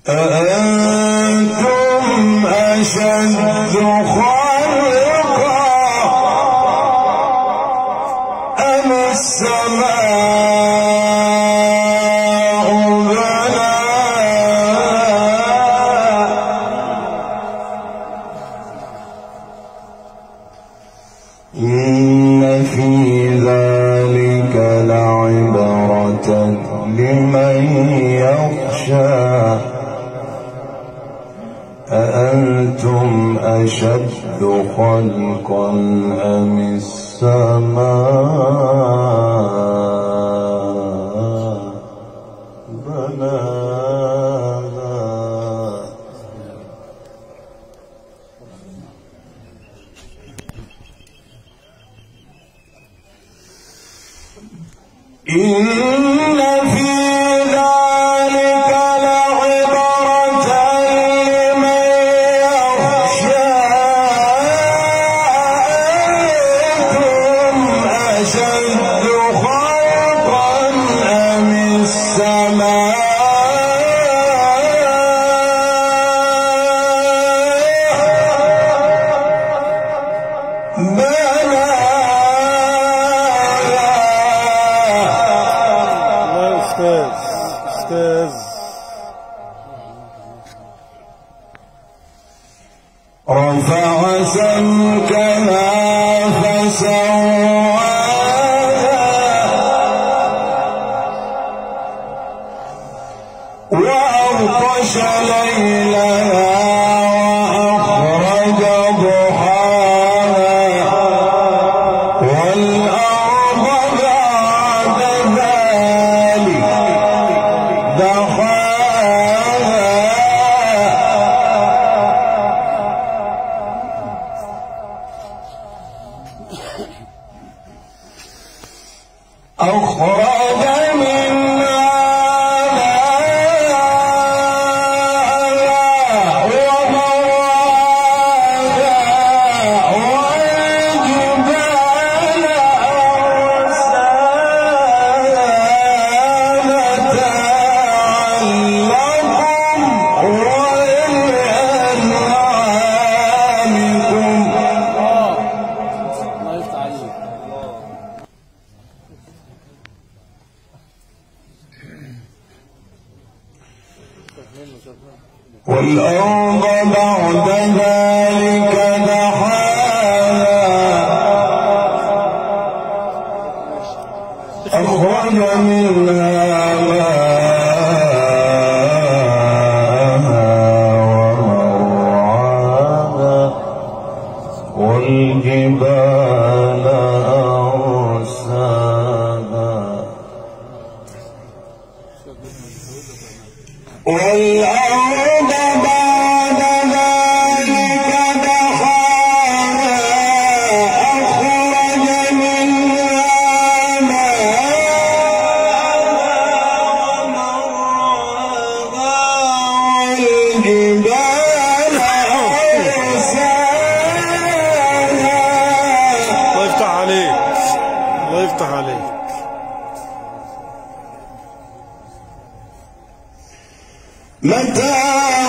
أأنتم أشد خلقا أم السماء بناها إن في ذلك لعبرة لمن يخشى أأنتم أشد خلقا أم السماء بناها إن في ذلك لعبرة لمن يخشى أأنتم أشد خلقا أم السماء أستاذ رفع سمكها فسواها وأغطش ليلها وأخرج ضحاها والأرض بعد ذلك دحاها أخرج منها ماءها ومرعاها والجبال أرساها متاعا لكم ولأنعامكم الله يفتح عليك. والأرض بعد ذلك دحاها أخرج منها ماءها ومرعاها والجبال أرساها والأرض بعد ذلك دحاها أخرج منها ماءها ومرعاها والجبال أرساها. الله يفتح عليك. الله يفتح عليك. متاعا